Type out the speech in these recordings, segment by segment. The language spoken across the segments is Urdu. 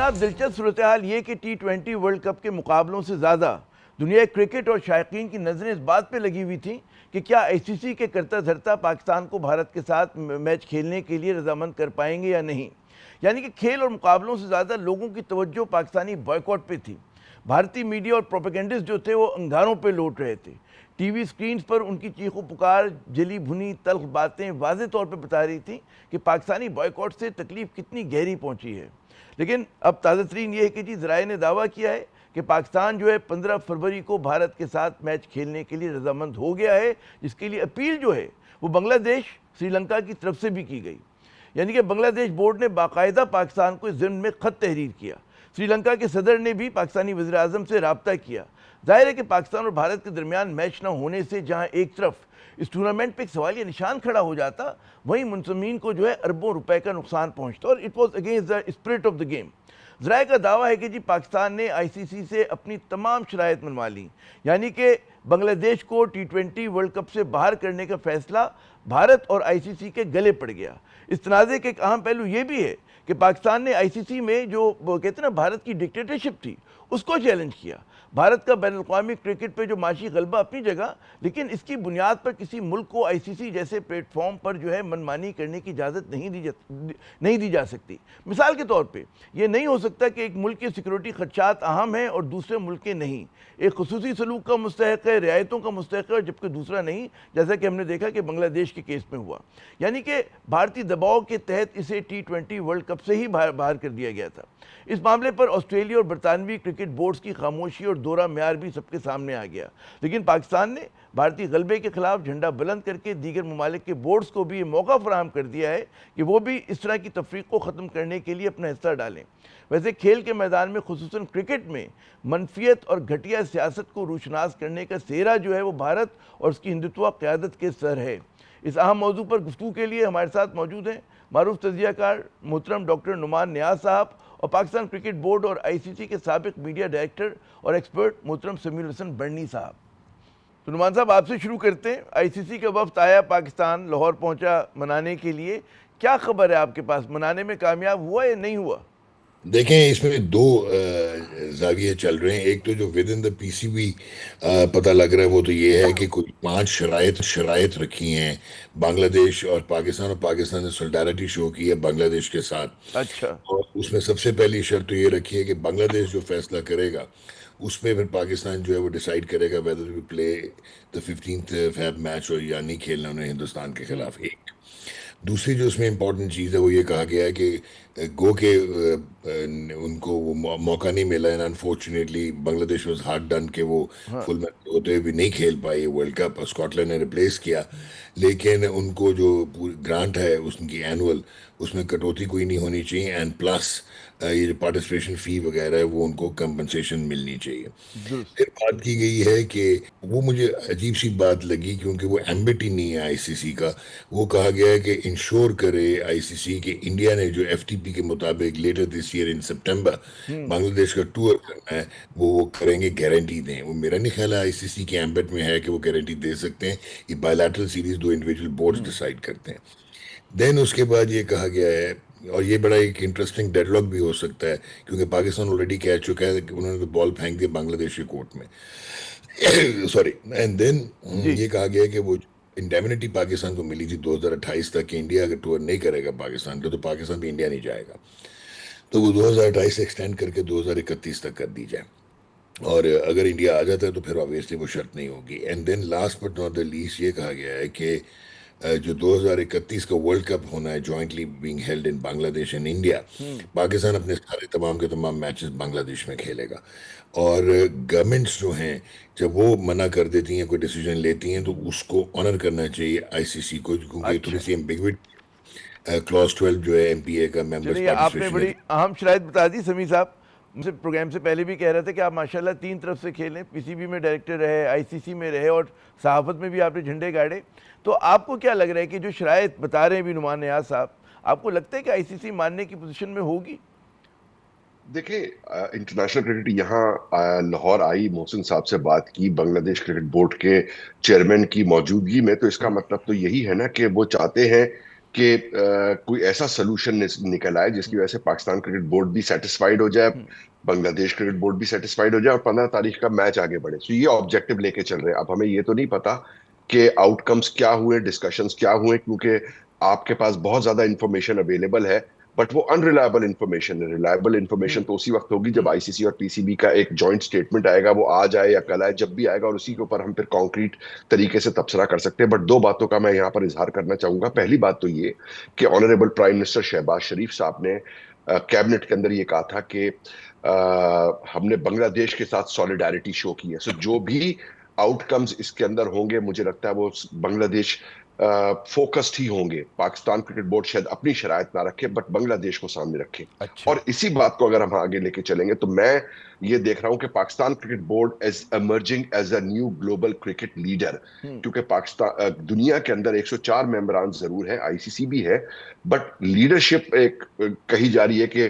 جناب دلچسپ صورتحال یہ کہ T20 ورلڈ کپ کے مقابلوں سے زیادہ دنیا کرکٹ اور شائقین کی نظریں اس بات پہ لگی ہوئی تھیں کہ کیا آئی سی سی کے کرتا دھرتا پاکستان کو بھارت کے ساتھ میچ کھیلنے کے لیے رضامند کر پائیں گے یا نہیں. یعنی کہ کھیل اور مقابلوں سے زیادہ لوگوں کی توجہ پاکستانی بائیکاٹ پہ تھی. بھارتی میڈیا اور پروپیگنڈسٹ جو تھے وہ انگاروں پہ لوٹ رہے تھے. ٹی وی سکرینز پر ان کی چیخ و پکار، جلی بھنی تلخ باتیں واضح طور پہ بتا رہی تھیں کہ پاکستانی بائیکاٹ سے تکلیف کتنی گہری پہنچی ہے. لیکن اب تازہ ترین یہ ہے کہ جی ذرائع نے دعویٰ کیا ہے کہ پاکستان جو ہے 15 فروری کو بھارت کے ساتھ میچ کھیلنے کے لیے رضامند ہو گیا ہے، جس کے لیے اپیل جو ہے وہ بنگلہ دیش، سری لنکا کی طرف سے بھی کی گئی. یعنی کہ بنگلہ دیش بورڈ نے باقاعدہ پاکستان کو اس ضمن میں خط تحریر کیا. سری لنکا کے صدر نے بھی پاکستانی وزیر اعظم سے رابطہ کیا. ظاہر ہے کہ پاکستان اور بھارت کے درمیان میچ نہ ہونے سے جہاں ایک طرف اس ٹورنامنٹ پہ ایک سوالیہ نشان کھڑا ہو جاتا، وہیں منظمین کو جو ہے اربوں روپے کا نقصان پہنچتا، اور it was against the spirit of the game. ذرائع کا دعویٰ ہے کہ جی پاکستان نے آئی سی سی سے اپنی تمام شرائط منوا لیں، یعنی کہ بنگلہ دیش کو T20 ورلڈ کپ سے باہر کرنے کا فیصلہ بھارت اور آئی سی سی کے گلے پڑ گیا. اس تنازع کے ایک اہم پہلو یہ بھی ہے کہ پاکستان نے آئی سی سی میں جو کہتے ہیں نا بھارت کی ڈکٹیٹرشپ تھی اس کو چیلنج کیا. بھارت کا بین الاقوامی کرکٹ پہ جو معاشی غلبہ اپنی جگہ، لیکن اس کی بنیاد پر کسی ملک کو آئی سی سی جیسے پلیٹ فارم پر جو ہے منمانی کرنے کی اجازت نہیں دی جا سکتی. مثال کے طور پہ یہ نہیں ہو سکتا کہ ایک ملک کے سیکورٹی خدشات اہم ہیں اور دوسرے ملک کے نہیں، ایک خصوصی سلوک کا مستحق ہے، رعایتوں کا مستحق ہے، اور جبکہ دوسرا نہیں، جیسا کہ ہم نے دیکھا کہ بنگلہ دیش کے کیس میں ہوا. یعنی کہ بھارتی دباؤ کے تحت اسے T20 ورلڈ کپ سے ہی باہر کر دیا گیا تھا. اس معاملے پر آسٹریلیا اور برطانوی کرکٹ بورڈز کی خاموشی اور دورہ معیار بھی سب کے سامنے آ گیا. لیکن پاکستان نے بھارتی غلبے کے خلاف جھنڈا بلند کر کے دیگر ممالک کے بورڈز کو بھی یہ موقع فراہم کر دیا ہے کہ وہ بھی اس طرح کی تفریق کو ختم کرنے کے لیے اپنا حصہ ڈالیں. ویسے کھیل کے میدان میں خصوصاً کرکٹ میں منفیت اور گھٹیا سیاست کو روشناس کرنے کا سہرا جو ہے وہ بھارت اور اس کی ہندوتوا قیادت کے سر ہے. اس اہم موضوع پر گفتگو کے لیے ہمارے ساتھ موجود ہیں معروف تجزیہ کار محترم ڈاکٹر نعمان نیاز صاحب اور پاکستان کرکٹ بورڈ اور آئی سی سی کے سابق میڈیا ڈائریکٹر اور ایکسپرٹ محترم سمیع الحسن برنی صاحب. تو نعمان صاحب آپ سے شروع کرتے ہیں. آئی سی سی کا وفد آیا پاکستان، لاہور پہنچا منانے کے لیے. کیا خبر ہے آپ کے پاس، منانے میں کامیاب ہوا یا نہیں ہوا؟ دیکھیں، اس میں دو زاویے چل رہے ہیں. ایک تو جو with in the P C B پتہ لگ رہا ہے وہ تو یہ ہے کہ کوئی 5 شرائط رکھی ہیں بنگلہ دیش اور پاکستان نے سولیڈارٹی شو کی ہے بنگلہ دیش کے ساتھ. اچھا. اور اس میں سب سے پہلی شرط تو یہ رکھی ہے کہ بنگلہ دیش جو فیصلہ کرے گا اس میں پھر پاکستان جو ہے وہ ڈیسائیڈ کرے گا whether we play the 15th Feb match اور یا نہیں کھیلنا انہیں ہندوستان کے خلاف. ایک دوسری جو اس میں امپورٹنٹ چیز ہے وہ یہ کہا گیا ہے کہ گو کہ ان کو وہ موقع نہیں ملا ہے. انفارچونیٹلی بنگلہ دیش واز ہارڈ ڈن کہ وہ فل میچ ہوتے ہوئے بھی نہیں کھیل پائی ورلڈ کپ. اسکاٹ لینڈ نے ریپلیس کیا، لیکن ان کو جو گرانٹ ہے اس کی اینول اس میں کٹوتی کوئی نہیں ہونی چاہیے. اینڈ پلس یہ جو پارٹیسپیشن فی وغیرہ ہے وہ ان کو کمپنسیشن ملنی چاہیے. پھر بات کی گئی ہے کہ وہ مجھے عجیب سی بات لگی کیونکہ وہ ایمبٹ ہی نہیں ہے آئی سی سی کا. وہ کہا گیا ہے کہ انشور کرے آئی سی سی کہ انڈیا نے جو ایف ٹی پی کے مطابق later this year in September Bangladesh کا ٹور کرنا ہے وہ کریں گے، گارنٹی دیں. وہ میرا نہیں خیال ہے آئی سی سی کے ایمبٹ میں ہے کہ وہ گارنٹی دے سکتے ہیں. یہ bilateral series 2 individual boards decide کرتے ہیں. دین اس کے بعد یہ کہا گیا ہے، اور یہ بڑا ایک انٹرسٹنگ ڈیڈ لاک بھی ہو سکتا ہے کیونکہ پاکستان آلریڈی کہہ چکا ہے کہ انہوں نے بال پھینک دیا بنگلہ دیش کے کورٹ میں. سوری. اینڈ دین یہ کہا گیا کہ وہ انڈیمنٹی پاکستان کو ملی تھی 2028 تک کہ انڈیا اگر ٹور نہیں کرے گا پاکستان کا تو پاکستان بھی انڈیا نہیں جائے گا. تو وہ 2028 سے ایکسٹینڈ کر کے 2031 تک کر دی جائے، اور اگر انڈیا آ جاتا ہے تو پھر آبویسلی وہ شرط نہیں ہوگی. And then last but not the least یہ کہا گیا ہے کہ جو 2031 کا ورلڈ کپ ہونا ہے جوائنٹلی بینگ ہیلڈ ان بنگلہ دیش اینڈ انڈیا، پاکستان اپنے سارے تمام کے تمام میچز بنگلہ دیش میں کھیلے گا. اور گورنمنٹس جو ہیں جب وہ منع کر دیتی ہیں، کوئی ڈیسیجن لیتی ہیں تو اس کو آنر کرنا چاہیے آئی سی سی کو، کیونکہ تھوڑی سی ایمبیگویٹی کلاس 12 جو ہے ایم پی اے کا ممبرز چلیے آپ نے بڑی اہم شرائط بتا دی. سمیع صاحب مجھ سے پروگرام سے پہلے بھی کہہ رہے تھے کہ آپ ماشاءاللہ 3 طرف سے کھیلیں، پی سی بی میں ڈائریکٹر رہے، آئی سی سی میں رہے اور صحافت میں بھی آپ نے جھنڈے گاڑے. تو آپ کو کیا لگ رہا ہے کہ جو شرائط بتا رہے ہیں بھی نعمان نیاز صاحب، آپ کو لگتا ہے کہ آئی سی سی ماننے کی پوزیشن میں ہوگی؟ دیکھیں، انٹرنیشنل کرکٹ یہاں لاہور آئی، محسن صاحب سے بات کی بنگلہ دیش کرکٹ بورڈ کے چیئرمین کی موجودگی میں، تو اس کا مطلب تو یہی ہے نا کہ وہ چاہتے ہیں کہ کوئی ایسا سلوشن نکل آئے جس کی وجہ سے پاکستان کرکٹ بورڈ بھی سیٹسفائیڈ ہو جائے, بنگلہ دیش کرکٹ بورڈ بھی سیٹسفائیڈ ہو جائے, اور 15 تاریخ کا میچ آگے بڑھے. تو یہ آبجیکٹو لے کے چل رہے ہیں. اب ہمیں یہ تو نہیں پتا کہ آؤٹ کمز کیا ہوئے, ڈسکشنز کیا ہوئے, کیونکہ آپ کے پاس بہت زیادہ انفارمیشن اویلیبل ہے, بٹ وہ انریلائبل انفارمیشن ہے. ریلائبل انفارمیشن تو اسی وقت ہوگی جب آئی سی سی اور پی سی بی کا ایک جوائنٹ سٹیٹمنٹ آئے گا, وہ آج آئے یا کل آئے, جب بھی آئے گا, اور اسی کے اوپر ہم پھر کانکریٹ طریقے سے تبصرہ کر سکتے ہیں. بٹ 2 باتوں کا میں یہاں پر اظہار کرنا چاہوں گا. پہلی بات تو یہ کہ آنریبل پرائم منسٹر شہباز شریف صاحب نے کیبنٹ کے اندر یہ کہا تھا کہ ہم نے بنگلہ دیش کے ساتھ سولیڈیرٹی شو کی ہے. سو جو بھی آؤٹ کمز اس کے اندر ہوں گے, مجھے لگتا ہے وہ بنگلہ دیش فوکسڈ ہی ہوں گے. پاکستان کرکٹ بورڈ شاید اپنی شرائط نہ رکھے, بٹ بنگلہ دیش کو سامنے رکھے. اچھا. اور اسی بات کو اگر ہم آگے لے کے چلیں گے تو میں یہ دیکھ رہا ہوں کہ Pakistan cricket board is emerging as a new global cricket leader. کیونکہ پاکستان دنیا کے اندر 104 ممبران ضرور ہے, آئی سی سی بھی ہے, بٹ لیڈرشپ ایک کہی جا رہی ہے کہ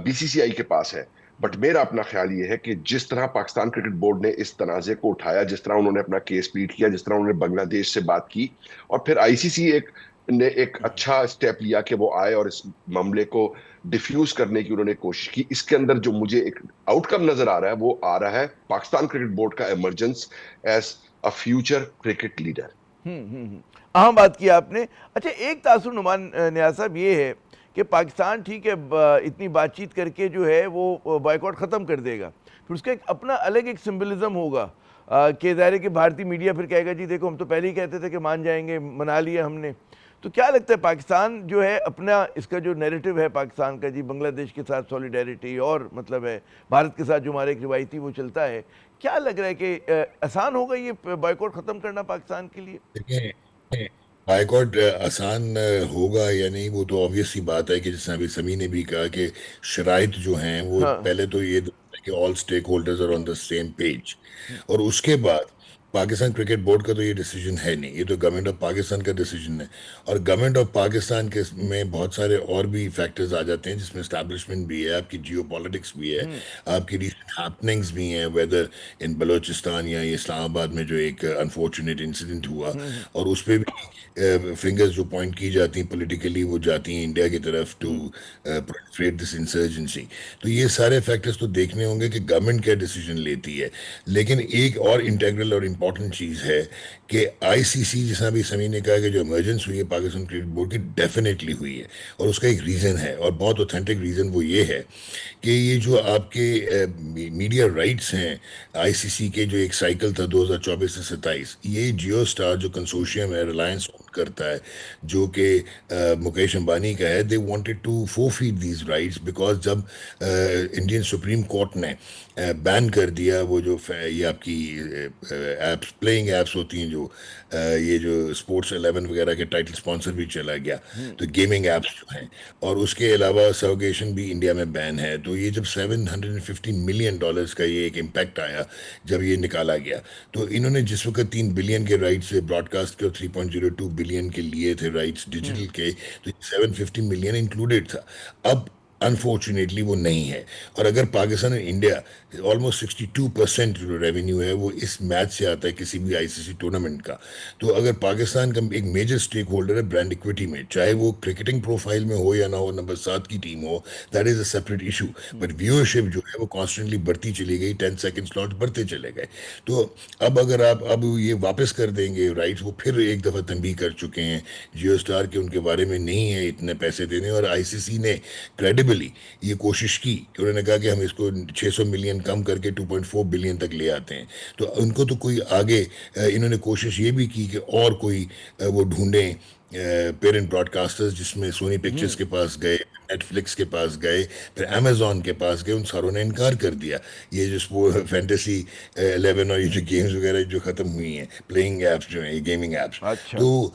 بی سی سی آئی کے پاس ہے. بٹ میرا اپنا خیال یہ ہے کہ جس طرح پاکستان کرکٹ بورڈ نے اس تنازع کو اٹھایا, جس طرح انہوں نے اپنا کیس پلیٹ کیا, جس طرح انہوں نے بنگلہ دیش سے بات کی, اور پھر آئی سی سی نے ایک اچھا اسٹیپ لیا کہ وہ آئے اور اس معاملے کو ڈیفیوز کرنے کی انہوں نے کوشش کی. اس کے اندر جو مجھے ایک آؤٹ کم نظر آ رہا ہے, وہ آ رہا ہے پاکستان کرکٹ بورڈ کا emergence as a future cricket leader. اہم بات کی آپ نے. اچھا, ایک تاثر نمان نیاز صاحب یہ ہے کہ پاکستان ٹھیک ہے اتنی بات چیت کر کے جو ہے وہ بائیکاٹ ختم کر دے گا, پھر اس کا ایک اپنا الگ ایک سمبلزم ہوگا کہ ظاہر ہے کہ بھارتی میڈیا پھر کہے گا جی دیکھو ہم تو پہلے ہی کہتے تھے کہ مان جائیں گے, منا لیا ہم نے. تو کیا لگتا ہے پاکستان جو ہے اپنا اس کا جو نیریٹو ہے پاکستان کا, جی بنگلہ دیش کے ساتھ سولیڈیرٹی اور مطلب ہے بھارت کے ساتھ جو ہمارے ایک روایتی وہ چلتا ہے, کیا لگ رہا ہے کہ آسان ہوگا یہ بائیکاٹ ختم کرنا پاکستان کے لیے؟ دیکھیں, بائیکاٹ آسان ہوگا یا نہیں وہ تو آبویس ہی بات ہے کہ جس طرح ابھی سمی نے بھی کہا کہ شرائط جو ہیں وہ ہاں. پہلے تو یہ کہ all stakeholders are on the same page, اور اس کے بعد پاکستان کرکٹ بورڈ کا تو یہ ڈیسیجن ہے نہیں, یہ تو گورنمنٹ آف پاکستان کا ڈیسیجن ہے. اور گورنمنٹ آف پاکستان کے میں بہت سارے اور بھی فیکٹرز آ جاتے ہیں, جس میں اسٹیبلشمنٹ بھی ہے, آپ کی جیو پالیٹکس بھی ہے, آپ کی ریسنٹ ہیپننگز بھی ہیں, ویدر ان بلوچستان یا اسلام آباد میں جو ایک انفارچونیٹ انسیڈنٹ ہوا, اور اس پہ بھی فنگرز جو پوائنٹ کی جاتی ہیں پولیٹیکلی وہ جاتی ہیں انڈیا کی طرف ٹو پرولیفریٹ دس انسرجنسی. تو یہ سارے فیکٹرز تو دیکھنے ہوں گے کہ گورنمنٹ کیا ڈیسیجن لیتی ہے. لیکن ایک اور انٹیگرل اور امپورٹنٹ چیز ہے کہ آئی سی سی, جس طرح بھی سمین نے کہا کہ جو ایمرجنس ہوئی ہے پاکستان کرکٹ بورڈ کی, ڈیفینیٹلی ہوئی ہے, اور اس کا ایک ریزن ہے, اور بہت اوتھینٹک ریزن وہ یہ ہے کہ یہ جو آپ کے میڈیا رائٹس ہیں آئی سی سی کے, جو ایک سائیکل تھا 2024 سے 27, یہ جیو اسٹار جو کنسورشیم ہے ریلائنس کرتا ہے, جو کہ مکیش امبانی کا ہے, they wanted to forfeit these rights, because جب انڈین سپریم کورٹ نے بین کر دیا وہ جو یہ آپ کی ایپس, پلینگ ایپس ہوتی ہیں, جو یہ جو اسپورٹس 11 وغیرہ کے ٹائٹل اسپانسر بھی چلا گیا, تو گیمنگ ایپس جو ہیں, اور اس کے علاوہ سروگیشن بھی انڈیا میں بین ہے. تو یہ جب $750 ملین کا یہ ایک امپیکٹ آیا جب یہ نکالا گیا, تو انہوں نے جس وقت 3 بلین کے رائٹس براڈ کاسٹ کے اور 3.02 بلین کے لیے تھے رائٹس ڈیجیٹل کے, تو 750 ملین انکلوڈیڈ تھا. اب انفارچونیٹلی وہ نہیں ہے, اور اگر پاکستان اور انڈیا آلموسٹ 62% جو ریونیو ہے وہ اس میچ سے آتا ہے کسی بھی آئی سی سی ٹورنامنٹ کا, تو اگر پاکستان کا ایک میجر اسٹیک ہولڈر ہے برانڈ ایکویٹی میں, چاہے وہ کرکٹنگ پروفائل میں ہو یا نہ ہو, نمبر 7 کی team who, that is a separate issue, but viewership جو ہے وہ کانسٹنٹلی بڑھتی چلی گئی, 10 سیکنڈ سلاٹ بڑھتے چلے گئے. تو اب اگر آپ اب یہ واپس کر دیں گے رائٹس, وہ پھر ایک دفعہ تنبیہ کر چکے ہیں جیو اسٹار کے ان کے بارے میں نہیں ہے اتنے پیسے دینے, اور آئی سی سی نے کریڈیبلی یہ کوشش کی کہ انہوں نے کہا کہ ہم اس کو 600 ملین کم کر کے 2.4 بلین تک لے آتے ہیں. تو ان کو تو کوئی آگے انہوں نے کوشش یہ بھی کی کہ اور کوئی وہ ڈھونڈیں پیرنٹ براڈ کاسٹرز, جس میں سونی پکچرز کے پاس گئے, نیٹ فلکس کے پاس گئے, پھر امیزون کے پاس گئے, ان ساروں نے انکار کر دیا. یہ جو فینٹیسی 11 اور یہ جو گیمز وغیرہ جو ختم ہوئی ہیں, پلینگ ایپس جو ہیں, یہ گیمنگ ایپس, اچھا. تو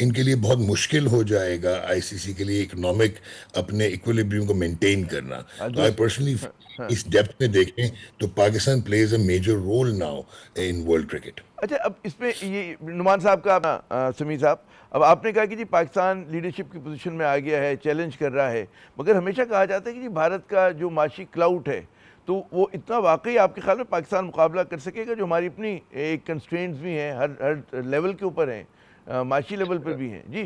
ان کے لیے بہت مشکل ہو جائے گا آئی سی سی کے لیے اکنامک اپنے ایکویلیبریم کو مینٹین کرنا. تو آئی پرسنلی اس ڈیپتھ میں دیکھیں تو Pakistan plays a major role now in world cricket. اچھا, اب اس میں یہ نعمان صاحب کا سمیع صاحب, اب آپ نے کہا کہ جی پاکستان لیڈرشپ کی پوزیشن میں آ گیا ہے, چیلنج کر رہا ہے, مگر ہمیشہ کہا جاتا ہے کہ جی بھارت کا جو معاشی کلاؤٹ ہے تو وہ اتنا واقعی آپ کے خیال میں پاکستان مقابلہ کر سکے گا, جو ہماری اپنی ایک کنسٹرینٹس بھی ہیں ہر لیول کے اوپر ہیں, معاشی لیول پر بھی ہیں؟ جی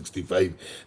65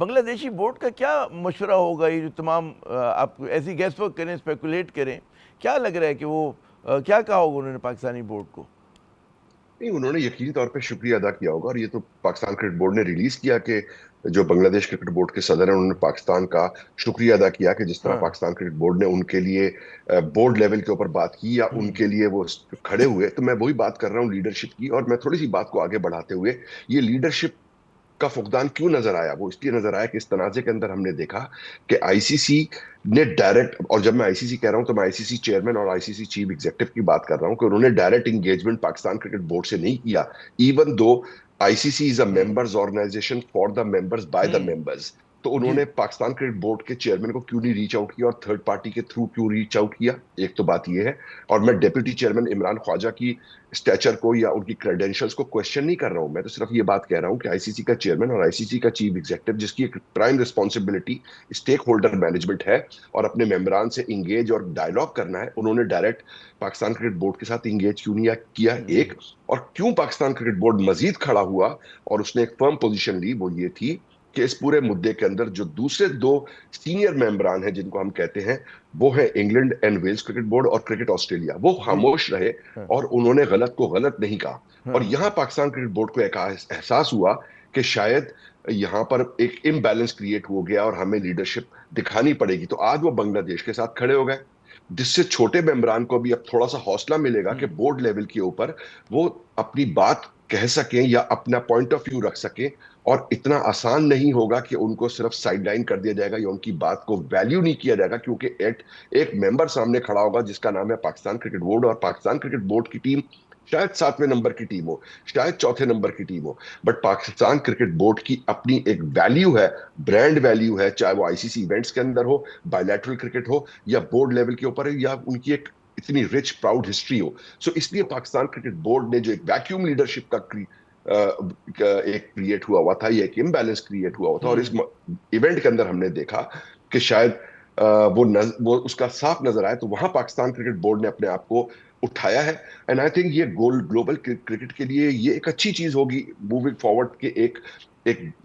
بنگلہ دیشی بورڈ کا کیا مشورہ ہوگا؟ یہ جو تمام آپ ایسی گیس ورک کریں، اسپیکولیٹ کریں، کیا لگ رہا ہے کہ وہ کیا کہا ہوگا انہوں نے پاکستانی بورڈ کو؟ نہیں، انہوں نے یقینی طور پہ شکریہ ادا کیا ہوگا، اور یہ تو پاکستان کرکٹ بورڈ نے ریلیز کیا کہ جو بنگلہ دیش کرکٹ بورڈ کے صدر ہیں انہوں نے پاکستان کا شکریہ ادا کیا کہ جس طرح ہاں پاکستان کرکٹ بورڈ نے ان کے لیے بورڈ لیول کے اوپر بات کی یا ان کے لیے وہ کھڑے ہوئے. تو میں وہی بات کر رہا ہوں لیڈرشپ کی، اور میں تھوڑی سی بات کو آگے بڑھاتے ہوئے یہ لیڈرشپ کا فقدان کیوں نظر آیا، وہ اس لیے نظر آیا کہ اس تنازع کے اندر ہم نے دیکھا کہ آئی سی سی نے ڈائریکٹ، اور جب میں آئی سی سی کہہ رہا ہوں تو میں آئی سی سی چیئرمین اور آئی سی سی چیف ایگزیکٹو کی بات کر رہا ہوں، کہ انہوں نے direct engagement Pakistan cricket board سے نہیں کیا، even though I C C is a members organization for the members by the members. تو انہوں جی نے پاکستان کرکٹ بورڈ کے چیئرمین کو کیوں نہیں ریچ آؤٹ کیا اور تھرڈ پارٹی کے تھرو کیوں ریچ آؤٹ کیا؟ ایک تو بات یہ ہے. اور میں ڈیپٹی چیئرمین عمران خواجہ کی اسٹیچر کو یا ان کی کریڈینشلز کو کوشچن نہیں کر رہا ہوں، میں تو صرف یہ بات کہہ رہا ہوں کہ آئی سی سی کا چیئرمین اور آئی سی سی کا چیف ایگزیکٹو، جس کی ایک prime responsibility stake holder management ہے اور اپنے ممبران سے انگیج اور ڈائلاگ کرنا ہے، انہوں نے ڈائریکٹ پاکستان کرکٹ بورڈ کے ساتھ انگیج کیوں نہیں کیا؟ ایک. اور کیوں پاکستان کرکٹ بورڈ مزید کھڑا ہوا اور اس نے ایک فرم پوزیشن لی، وہ یہ تھی کہ اس پورے مدعے کے اندر جو دوسرے دو سینئر ممبران ہیں جن کو ہم کہتے ہیں، وہ ہے England and Wales cricket board اور کرکٹ آسٹریلیا، وہ جی خاموش رہے ہاں اور انہوں نے غلط کو غلط نہیں کہا. اور ہاں یہاں پاکستان کرکٹ بورڈ کو ایک احساس ہوا کہ شاید یہاں پر ایک امبیلنس کریٹ ہو گیا اور ہمیں لیڈرشپ دکھانی پڑے گی. تو آج وہ بنگلہ دیش کے ساتھ کھڑے ہو گئے، جس سے چھوٹے ممبران کو بھی اب تھوڑا سا حوصلہ ملے گا کہ بورڈ لیول کے اوپر وہ اپنی بات کہہ سکیں یا اپنا پوائنٹ آف ویو رکھ سکیں. اور اتنا آسان نہیں ہوگا کہ ان کو صرف سائڈ لائن کر دیا جائے گا یا ان کی بات کو ویلیو نہیں کیا جائے گا، کیونکہ ایک ممبر سامنے کھڑا ہوگا جس کا نام ہے پاکستان کرکٹ بورڈ، اور پاکستان کرکٹ بورڈ کی ٹیم شاید 7ویں نمبر کی ٹیم ہو، شاید چوتھے نمبر کی team who, but Pakistan cricket board کی اپنی ایک ویلیو ہے، برانڈ ویلیو ہے، چاہے وہ آئی سی سی ایونٹس کے اندر ہو، بائیلیٹرل کرکٹ ہو یا بورڈ لیول کے اوپر ہے، یا ان کی ایک اتنی رچ پراؤڈ ہسٹری ہو. سو اس لیے پاکستان کرکٹ بورڈ نے جو ایک ویکیوم لیڈرشپ کا ایک کریٹ ہوا تھا، یہ ایک امبیلنس کریٹ ہوا تھا، اور اس ایونٹ کے اندر ہم نے دیکھا کہ شاید وہ اس کا صاف نظر آئے. تو وہاں پاکستان کرکٹ بورڈ نے اپنے آپ کو اٹھایا ہے، اینڈ آئی تھنک یہ گلوبل کرکٹ کے لیے یہ ایک اچھی چیز ہوگی موونگ فارورڈ کہ ایک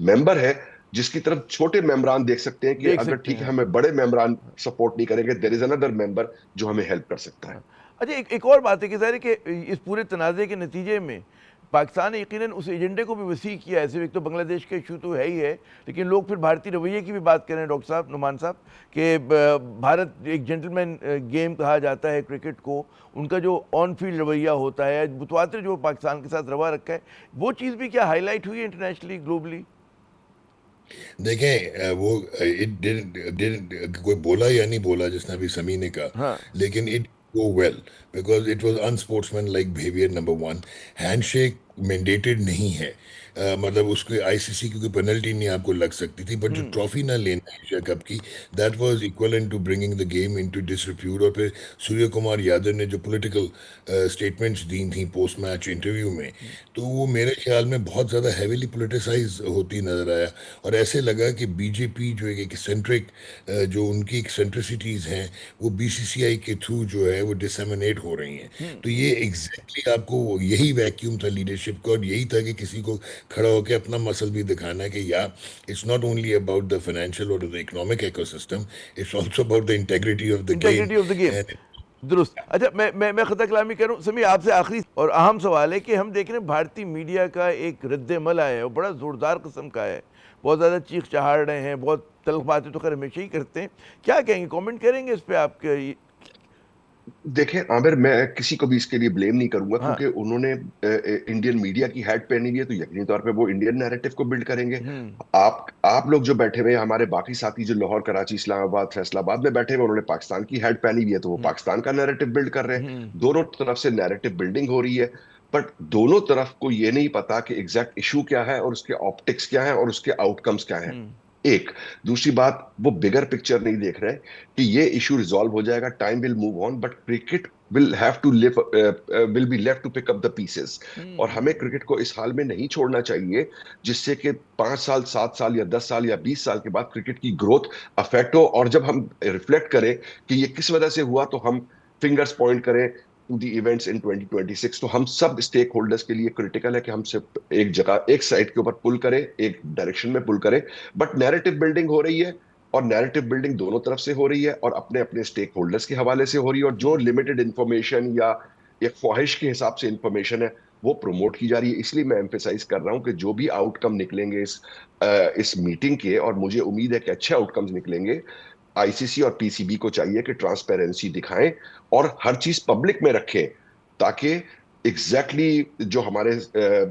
ممبر ہے جس کی طرف چھوٹے ممبران دیکھ سکتے ہیں کہ دیکھ اگر سکتے ٹھیک ہے ہیں. ہمیں بڑے ممبران سپورٹ نہیں کریں گے، دیر از اندر ممبر جو ہمیں ہیلپ کر سکتا ہے. اچھا ایک اور بات ہے کہ ظاہر ہے کہ اس پورے تنازع کے نتیجے میں پاکستان نے یقیناً اس ایجنڈے کو بھی وسیع کیا ہے. صرف ایک تو بنگلہ دیش کا ایشو تو ہے ہی ہے، لیکن لوگ پھر بھارتی رویے کی بھی بات کریں ڈاکٹر صاحب، نعمان صاحب، کہ بھارت ایک جنٹلمین گیم کہا جاتا ہے کرکٹ کو، ان کا جو آن فیلڈ رویہ ہوتا ہے، متواتر جو پاکستان کے ساتھ روا رکھا ہے، وہ چیز بھی کیا ہائی لائٹ ہوئی ہے انٹرنیشنلی، گلوبلی؟ دیکھیں وہ کوئی بولا یا نہیں بولا جس نے ابھی سمی نے کہا، ہاں لیکن it go well because it was unsportsman like behaviour. Number one, handshake mandated نہیں ہے، مطلب اس کے آئی سی سی کی کوئی پینلٹی نہیں آپ کو لگ سکتی تھی، بٹ جو ٹرافی نہ لینا ایشیا کپ کی، that was equivalent to bringing the game in to disrepute. اور پھر سوریہ کمار یادو نے جو پولیٹیکل اسٹیٹمنٹس دی تھیں پوسٹ میچ انٹرویو میں، تو وہ میرے خیال میں بہت زیادہ ہیویلی پولیٹیسائز ہوتی نظر آیا، اور ایسے لگا کہ بی جے پی جو ایک ایکسنٹرک جو ان کی ایکسنٹرسٹیز ہیں وہ بی سی سی آئی کے تھرو جو ہے وہ ڈسیمنیٹ ہو رہی ہیں. تو یہ ایگزیکٹلی آپ کو یہی ویکیوم تھا لیڈرشپ کا، اور یہی تھا کہ کسی کو کھڑا ہو کے اپنا مسل بھی دکھانا ہے کہ یا it's not only about the financial اور the economic ecosystem, it's also about the integrity of the game. Integrity of the game, درست. اچھا میں خطہ کلامی کروں سمی آپ سے. آخری اور اہم سوال ہے کہ ہم دیکھ رہے ہیں بھارتی میڈیا کا ایک رد عمل آیا ہے، وہ بڑا زوردار قسم کا ہے، بہت زیادہ چیخ چہاڑ رہے ہیں، بہت تلخ باتیں تو خیر ہمیشہ ہی کرتے ہیں. کیا کہیں گے، کامنٹ کریں گے اس پہ آپ کے؟ دیکھیں عامر، میں کسی کو بھی اس کے لیے بلیم نہیں کروں گا، ہاں کیونکہ انہوں نے انڈین میڈیا کی ہیٹ پہنی ہوئی ہے، تو یقینی طور پہ وہ انڈین نیریٹو کو بلڈ کریں گے. آپ لوگ جو بیٹھے ہوئے ہیں، ہمارے باقی ساتھی جو لاہور، کراچی، اسلام آباد، فیصل آباد میں بیٹھے ہوئے، انہوں نے پاکستان کی ہیٹ پہنی ہوئی ہے، تو وہ پاکستان کا نیریٹو بلڈ کر رہے ہیں. دونوں طرف سے نیریٹو بلڈنگ ہو رہی ہے، بٹ دونوں طرف کو یہ نہیں پتا کہ ایگزیکٹ ایشو کیا ہے اور اس کے آپٹکس کیا ہیں اور اس کے آؤٹ کمز کیا ہیں. ایک دوسری بات، وہ بگر پکچر نہیں دیکھ رہے کہ یہ ایشو ریزالو ہو جائے گا، time will move on, but cricket will be left to pick up the pieces. اور ہمیں کرکٹ کو اس حال میں نہیں چھوڑنا چاہیے جس سے کہ 5 سال 7 سال یا 10 سال یا 20 سال کے بعد کرکٹ کی گروتھ افیکٹ ہو، اور جب ہم ریفلیکٹ کریں کہ یہ کس وجہ سے ہوا تو ہم فنگرز پوائنٹ کریں ٹو دی ایونٹس ان 2026. تو ہم سب اسٹیک ہولڈرز کے لیے کریٹیکل ہے کہ ہم صرف ایک جگہ ایک سائٹ کے اوپر پل کریں, ایک ڈائریکشن میں پل کریں. بٹ نیریٹو بلڈنگ ہو رہی ہے, اور نیریٹو بلڈنگ دونوں طرف سے ہو رہی ہے, اور اپنے اپنے اسٹیک ہولڈرز کے حوالے سے ہو رہی ہے, اور جو لمیٹڈ انفارمیشن یا ایک خواہش کے حساب سے انفارمیشن ہے وہ پروموٹ کی جا رہی ہے. اس لیے میں ایمفیسائز کر رہا ہوں کہ جو بھی آؤٹ کم نکلیں گے اس میٹنگ کے, اور مجھے امید ہے کہ اچھے آؤٹ کمز نکلیں گے, آئی سی سی اور پی سی بی کو چاہیے کہ ٹرانسپیرنسی دکھائیں اور ہر چیز پبلک میں رکھیں, تاکہ ایگزیکٹلی جو ہمارے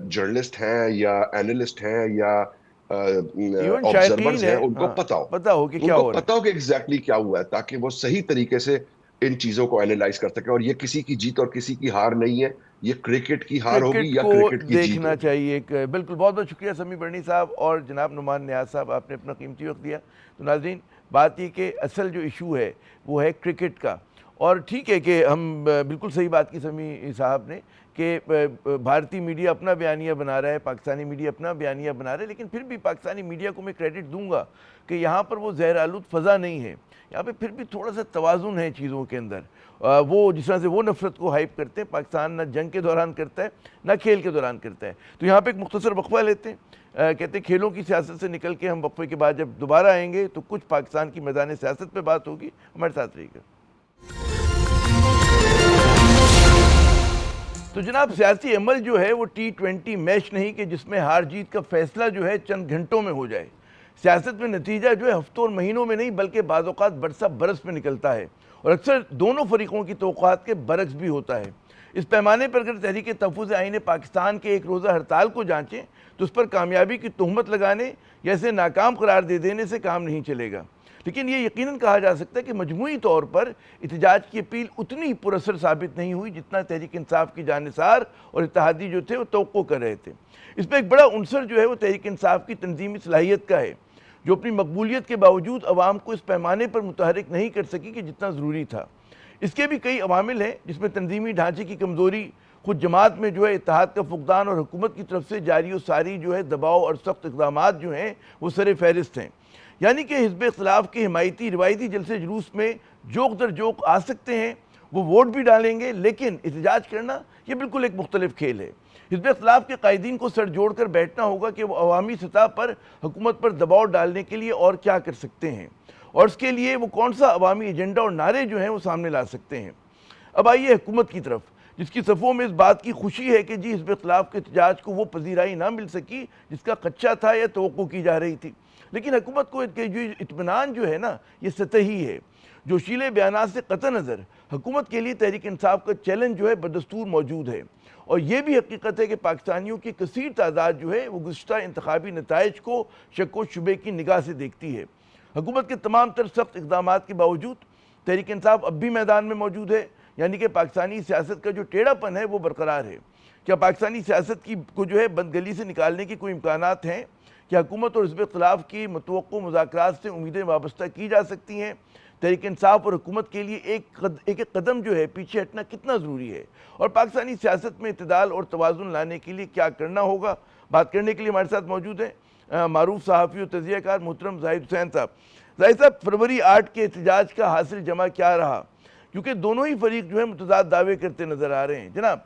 جرنلسٹ ہیں یا اینالسٹ ہیں یا ایون شائقین آبزرورز ہیں ہے ان کو پتا ہو, پتہ ہو کہ ان کیا کو ہو رہا پتا ہو کہ ایگزیکٹلی کیا ہوا ہے, تاکہ وہ صحیح طریقے سے ان چیزوں کو اینالائز کر سکے. اور یہ کسی کی جیت اور کسی کی ہار نہیں ہے, یہ کرکٹ کی ہار ہوگی کرکٹ یا کو کرکٹ کی جیت دیکھنا ہوگی. چاہیے. بالکل, بہت بہت شکریہ سمیع برنی صاحب اور جناب نعمان نیاز صاحب, آپ نے اپنا قیمتی وقت دیا. تو ناظرین, بات یہ کہ اصل جو ایشو ہے وہ ہے کرکٹ کا. اور ٹھیک ہے کہ ہم بالکل صحیح بات کی سمیع صاحب نے کہ بھارتی میڈیا اپنا بیانیہ بنا رہا ہے, پاکستانی میڈیا اپنا بیانیہ بنا رہا ہے, لیکن پھر بھی پاکستانی میڈیا کو میں کریڈٹ دوں گا کہ یہاں پر وہ زہر آلود فضا نہیں ہے. یہاں پہ پھر بھی تھوڑا سا توازن ہے چیزوں کے اندر. وہ جس طرح سے وہ نفرت کو ہائپ کرتے ہیں, پاکستان نہ جنگ کے دوران کرتا ہے نہ کھیل کے دوران کرتا ہے. تو یہاں پہ ایک مختصر وقفہ لیتے ہیں. کہتے ہیں کھیلوں کی سیاست سے نکل کے ہم وقفے کے بعد جب دوبارہ آئیں گے تو کچھ پاکستان کی میدان سیاست پہ بات ہوگی. ہمارے ساتھ رہیے گا. تو جناب, سیاسی عمل جو ہے وہ T20 میچ نہیں کہ جس میں ہار جیت کا فیصلہ جو ہے چند گھنٹوں میں ہو جائے. سیاست میں نتیجہ جو ہے ہفتوں اور مہینوں میں نہیں بلکہ بعض اوقات برسہ برس میں نکلتا ہے, اور اکثر دونوں فریقوں کی توقعات کے برعکس بھی ہوتا ہے. اس پیمانے پر اگر تحریک تحفظ آئین پاکستان کے ایک روزہ ہڑتال کو جانچیں تو اس پر کامیابی کی تہمت لگانے یا اسے ناکام قرار دے دینے سے کام نہیں چلے گا. لیکن یہ یقیناً کہا جا سکتا ہے کہ مجموعی طور پر احتجاج کی اپیل اتنی پُر اثر ثابت نہیں ہوئی جتنا تحریک انصاف کی جانثار اور اتحادی جو تھے وہ توقع کر رہے تھے. اس میں ایک بڑا عنصر جو ہے وہ تحریک انصاف کی تنظیمی صلاحیت کا ہے, جو اپنی مقبولیت کے باوجود عوام کو اس پیمانے پر متحرک نہیں کر سکی کہ جتنا ضروری تھا. اس کے بھی کئی عوامل ہیں, جس میں تنظیمی ڈھانچے کی کمزوری, خود جماعت میں جو ہے اتحاد کا فقدان, اور حکومت کی طرف سے جاری و ساری جو ہے دباؤ اور سخت اقدامات جو ہیں وہ سر فہرست ہیں. یعنی کہ حزب اختلاف کے حمایتی روایتی جلسے جلوس میں جوک در جوک آ سکتے ہیں, وہ ووٹ بھی ڈالیں گے, لیکن احتجاج کرنا یہ بالکل ایک مختلف کھیل ہے. حزب اختلاف کے قائدین کو سر جوڑ کر بیٹھنا ہوگا کہ وہ عوامی سطح پر حکومت پر دباؤ ڈالنے کے لیے اور کیا کر سکتے ہیں, اور اس کے لیے وہ کون سا عوامی ایجنڈا اور نعرے جو ہیں وہ سامنے لا سکتے ہیں. اب آئیے حکومت کی طرف, جس کی صفوں میں اس بات کی خوشی ہے کہ حزب اختلاف کے احتجاج کو وہ پذیرائی نہ مل سکی جس کا خدشہ تھا یا توقع کی جا رہی تھی. لیکن حکومت کو جو اطمینان جو ہے نا یہ سطحی ہے. جوشیلے بیانات سے قطع نظر حکومت کے لیے تحریک انصاف کا چیلنج جو ہے بدستور موجود ہے, اور یہ بھی حقیقت ہے کہ پاکستانیوں کی کثیر تعداد جو ہے وہ گزشتہ انتخابی نتائج کو شک و شبے کی نگاہ سے دیکھتی ہے. حکومت کے تمام تر سخت اقدامات کے باوجود تحریک انصاف اب بھی میدان میں موجود ہے, یعنی کہ پاکستانی سیاست کا جو ٹیڑھا پن ہے وہ برقرار ہے. کیا پاکستانی سیاست کو جو ہے بندگلی سے نکالنے کی کوئی امکانات ہیں؟ کہ حکومت اور حزب اختلاف کی متوقع مذاکرات سے امیدیں وابستہ کی جا سکتی ہیں؟ تحریک انصاف اور حکومت کے لیے ایک قدم جو ہے پیچھے ہٹنا کتنا ضروری ہے, اور پاکستانی سیاست میں اعتدال اور توازن لانے کے لیے کیا کرنا ہوگا؟ بات کرنے کے لیے ہمارے ساتھ موجود ہیں معروف صحافی و تجزیہ کار محترم زاہد حسین صاحب. زاہد صاحب, فروری 8 کے احتجاج کا حاصل جمع کیا رہا, کیونکہ دونوں ہی فریق جو ہے متضاد دعوے کرتے نظر آ رہے ہیں جناب؟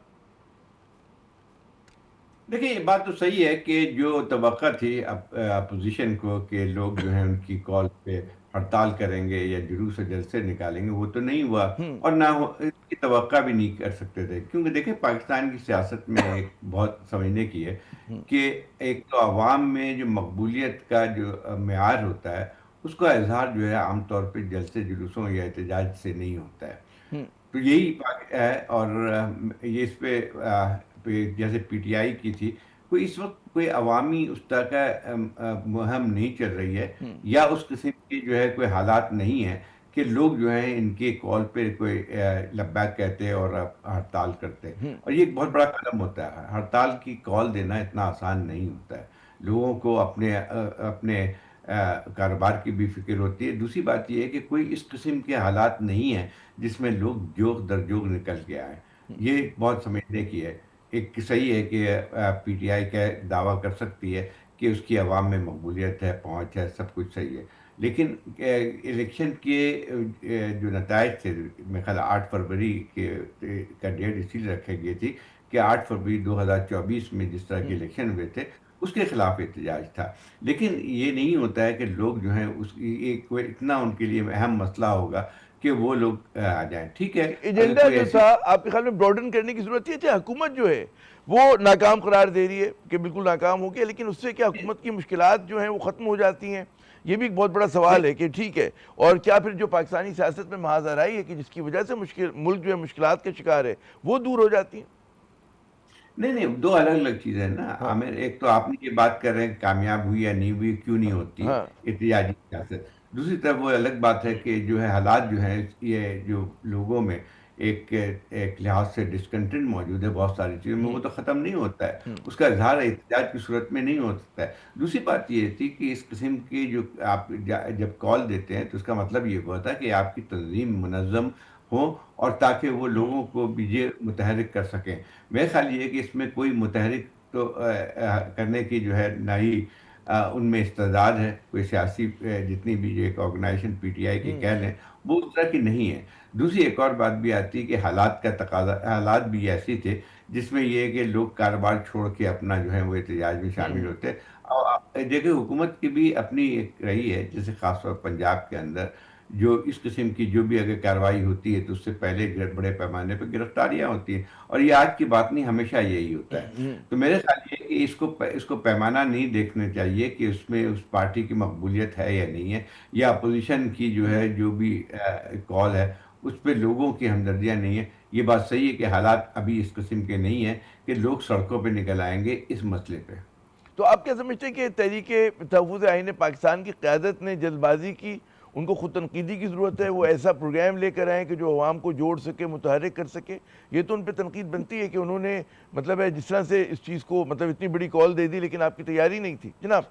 دیکھیں, یہ بات تو صحیح ہے کہ جو توقع تھی اپوزیشن کو کہ لوگ جو ہیں ان کی کال پہ ہڑتال کریں گے یا جلوس و جلسے نکالیں گے, وہ تو نہیں ہوا, اور نہ اس کی توقع بھی نہیں کر سکتے تھے. کیونکہ دیکھیں, پاکستان کی سیاست میں ایک بہت سمجھنے کی ہے کہ ایک تو عوام میں جو مقبولیت کا جو معیار ہوتا ہے اس کا اظہار جو ہے عام طور پہ جلسے جلوسوں یا احتجاج سے نہیں ہوتا ہے. تو یہی ہے, اور یہ اس پہ جیسے پی ٹی آئی کی تھی, کوئی اس وقت کوئی عوامی اس طرح کا مہم نہیں چل رہی ہے, یا اس قسم کی جو ہے کوئی حالات نہیں ہیں کہ لوگ جو ہیں ان کے کال پہ کوئی لبیک کہتے اور ہڑتال کرتے. اور یہ ایک بہت بڑا قدم ہوتا ہے, ہڑتال کی کال دینا اتنا آسان نہیں ہوتا ہے. لوگوں کو اپنے کاروبار کی بھی فکر ہوتی ہے. دوسری بات یہ ہے کہ کوئی اس قسم کے حالات نہیں ہیں جس میں لوگ جوگ در جوگ نکل کے آئیں. یہ بہت سمجھنے کی ہے. ایک صحیح ہے کہ پی ٹی آئی کا دعویٰ کر سکتی ہے کہ اس کی عوام میں مقبولیت ہے, پہنچ ہے, سب کچھ صحیح ہے, لیکن الیکشن کے جو نتائج تھے، میرے خیال 8 فروری کا ڈیٹ اسی لیے رکھے گئے تھی کہ 8 فروری 2024 میں جس طرح کے الیکشن ہوئے تھے اس کے خلاف احتجاج تھا. لیکن یہ نہیں ہوتا ہے کہ لوگ جو ہیں کوئی اتنا ان کے لیے اہم مسئلہ ہوگا کہ وہ لوگ آ جائیں. ٹھیک ہے، اگر ایجنڈا کوئی جو ایسی تھا آپ کے خیال میں براڈن کرنے کی ضرورت ہے؟ حکومت جو ہے وہ ناکام قرار دے رہی ہے کہ بالکل ناکام ہو گیا، لیکن اس سے کیا حکومت کی مشکلات جو ہیں وہ ختم ہو جاتی ہیں؟ یہ بھی ایک بہت بڑا سوال ہے کہ ٹھیک ہے، اور کیا پھر جو پاکستانی سیاست میں محاذ آرائی ہے کہ جس کی وجہ سے ملک جو ہے مشکلات کا شکار ہے وہ دور ہو جاتی ہیں؟ نہیں، دو الگ الگ چیزیں ہیں نا عامر. ایک تو آپ نے یہ بات کر رہے ہیں کامیاب ہوئی یا نہیں ہوئی، کیوں نہیں ہوتی ہے ہاں احتجاجی سیاست. دوسری طرف وہ الگ بات ہے کہ جو ہے حالات جو ہیں یہ جو لوگوں میں ایک لحاظ سے ڈسکنٹنٹ موجود ہے بہت ساری چیزوں میں، وہ تو ختم نہیں ہوتا ہے. اس کا اظہار احتجاج کی صورت میں نہیں ہو سکتا ہے. دوسری بات یہ تھی کہ اس قسم کی جو آپ جب کال دیتے ہیں تو اس کا مطلب یہ ہوتا ہے کہ آپ کی تنظیم منظم ہو، اور تاکہ وہ لوگوں کو بھی متحرک کر سکیں. میرے خیال یہ ہے کہ اس میں کوئی متحرک تو کرنے کی جو ہے نہ ہی ان میں استعداد ہے. کوئی سیاسی جتنی بھی جو ایک آرگنائزیشن پی ٹی آئی کی کہہ لیں وہ اس طرح کی نہیں ہے. دوسری ایک اور بات بھی آتی ہے کہ حالات کا تقاضا، حالات بھی ایسے تھے جس میں یہ ہے کہ لوگ کاروبار چھوڑ کے اپنا جو ہے وہ احتجاج میں شامل ہوتے. اور دیکھیں حکومت کی بھی اپنی ایک رہی ہے، جیسے خاص طور پنجاب کے اندر جو اس قسم کی جو بھی اگر کارروائی ہوتی ہے تو اس سے پہلے بڑے پیمانے پہ گرفتاریاں ہوتی ہیں. اور یہ آج کی بات نہیں، ہمیشہ یہی ہوتا ہے. تو میرے خیال یہ ہے کہ اس کو پیمانہ نہیں دیکھنا چاہیے کہ اس میں اس پارٹی کی مقبولیت ہے یا نہیں ہے، یا اپوزیشن کی جو ہے جو بھی کال ہے اس پہ لوگوں کی ہمدردیاں نہیں ہے. یہ بات صحیح ہے کہ حالات ابھی اس قسم کے نہیں ہیں کہ لوگ سڑکوں پہ نکل آئیں گے اس مسئلے پہ. تو آپ کیا سمجھتے ہیں کہ تحریک تحفظ آئین پاکستان کی قیادت نے جلد بازی کی؟ ان کو خود تنقیدی کی ضرورت ہے، وہ ایسا پروگرام لے کر آئیں کہ جو عوام کو جوڑ سکے، متحرک کر سکے. یہ تو ان پہ تنقید بنتی ہے کہ انہوں نے مطلب ہے جس طرح سے اس چیز کو مطلب اتنی بڑی کال دے دی لیکن آپ کی تیاری نہیں تھی. جناب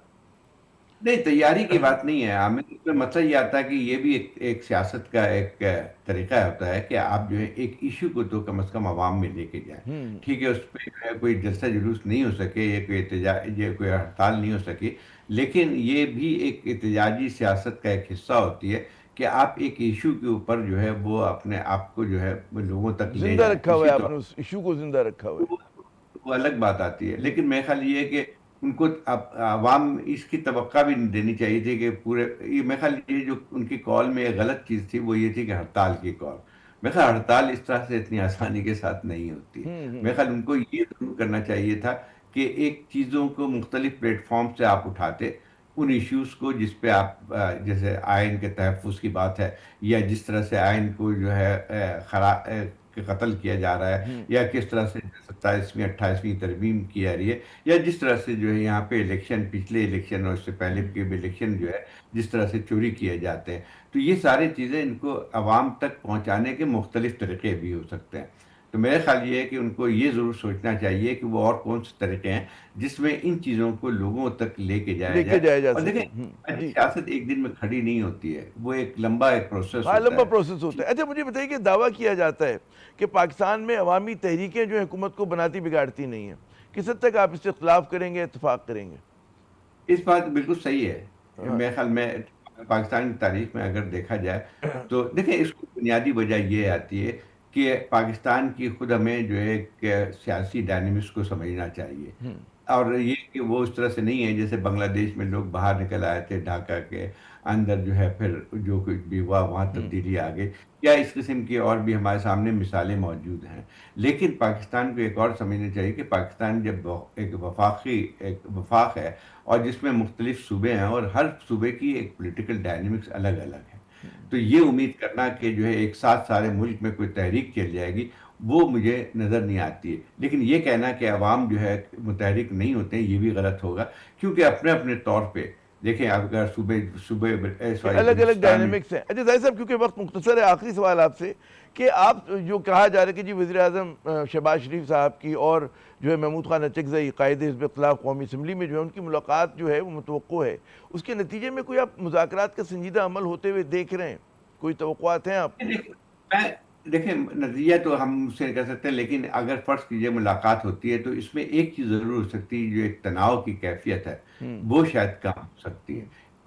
نہیں، تیاری کی بات نہیں ہے عامر. اس میں مسئلہ یہ آتا ہے کہ یہ بھی ایک سیاست کا ایک طریقہ ہوتا ہے کہ آپ جو ہے ایک ایشو کو تو کم از کم عوام میں لے کے جائیں. ٹھیک ہے، اس پہ جو ہے کوئی جلسہ جلوس نہیں ہو سکے، یہ کوئی احتجاج، یہ کوئی ہڑتال نہیں ہو سکی، لیکن یہ بھی ایک احتجاجی سیاست کا ایک حصہ ہوتی ہے کہ آپ ایک ایشو کے اوپر جو ہے وہ اپنے آپ کو جو ہے لوگوں تک لے زندہ جائیں. رکھا ہوا ہے، اسی آپ طور نے اس ایشو کو زندہ رکھا ہوا ہے. وہ الگ بات آتی ہے. لیکن میرے خیال یہ ہے کہ ان کو عوام اس کی توقع بھی نہیں دینی چاہیے تھی کہ پورے یہ میرے خیال یہ جو ان کی کال میں ایک غلط چیز تھی وہ یہ تھی کہ ہڑتال کی کال. میرے خیال ہڑتال اس طرح سے اتنی آسانی کے ساتھ نہیں ہوتی ہے. میرے خیال ان کو یہ ضرور کرنا چاہیے تھا کہ ایک چیزوں کو مختلف پلیٹ فارم سے آپ اٹھاتے، ان ایشوز کو جس پہ آپ جیسے آئین کے تحفظ کی بات ہے، یا جس طرح سے آئین کو جو ہے قتل کیا جا رہا ہے، یا کس طرح سے 27ویں 28ویں ترمیم کی جا رہی ہے، یا جس طرح سے جو ہے یہاں پہ الیکشن، پچھلے الیکشن اور اس سے پہلے کے بھی الیکشن جو ہے جس طرح سے چوری کیے جاتے ہیں. تو یہ ساری چیزیں ان کو عوام تک پہنچانے کے مختلف طریقے بھی ہو سکتے ہیں. تو میرا خیال یہ ہے کہ ان کو یہ ضرور سوچنا چاہیے کہ وہ اور کون سے طریقے ہیں جس میں ان چیزوں کو لوگوں تک لے کے جایا جائے. اور سکے. دیکھیں جی سیاست ایک دن میں کھڑی نہیں ہوتی ہے، وہ ایک لمبا ایک پروسیس ہاں، ہوتا لمبا ہے. پروسیس ہوتا ہے. اچھا مجھے بتائیے کہ دعویٰ کیا جاتا ہے کہ پاکستان میں عوامی تحریکیں جو حکومت کو بناتی بگاڑتی نہیں ہیں. کس حد تک آپ اس سے اختلاف کریں گے، اتفاق کریں گے؟ اس بات بالکل صحیح ہے. میرے خیال میں پاکستان کی تاریخ میں اگر دیکھا جائے تو دیکھیں اس کی بنیادی وجہ یہ آتی ہے کہ پاکستان کی خود ہمیں جو ہے ایک سیاسی ڈائنمکس کو سمجھنا چاہیے. اور یہ کہ وہ اس طرح سے نہیں ہے جیسے بنگلہ دیش میں لوگ باہر نکل آئے تھے ڈھاکہ کے اندر، جو ہے پھر جو کچھ بھی ہوا وہاں تبدیلی آ گئی، یا اس قسم کی اور بھی ہمارے سامنے مثالیں موجود ہیں. لیکن پاکستان کو ایک اور سمجھنا چاہیے کہ پاکستان جب ایک وفاق ہے اور جس میں مختلف صوبے ہیں اور ہر صوبے کی ایک پولیٹیکل ڈائنمکس الگ الگ ہے، تو یہ امید کرنا کہ جو ہے ایک ساتھ سارے ملک میں کوئی تحریک چل جائے گی وہ مجھے نظر نہیں آتی ہے. لیکن یہ کہنا کہ عوام جو ہے متحرک نہیں ہوتے ہیں یہ بھی غلط ہوگا، کیونکہ اپنے اپنے طور پہ دیکھیں اگر صوبے الگ الگ ڈائنامکس ہیں. اچھا ظاہر صاحب کیونکہ وقت مختصر ہے، آخری سوال آپ سے کہ آپ جو کہا جا رہا ہے کہ جی وزیر اعظم شہباز شریف صاحب کی اور جو ہے محمود خان اچکزئی قائد حزب اختلاف قومی اسمبلی میں جو ہے ان کی ملاقات جو ہے وہ متوقع ہے، اس کے نتیجے میں کوئی آپ مذاکرات کا سنجیدہ عمل ہوتے ہوئے دیکھ رہے ہیں؟ کوئی توقعات ہیں آپ؟ دیکھیں نتیجہ تو ہم اس سے نہیں کر سکتے، لیکن اگر فرض کیجئے ملاقات ہوتی ہے تو اس میں ایک چیز ضرور ہو سکتی ہے، جو ایک تناؤ کی کیفیت ہے وہ شاید کم ہو سکتی ہے.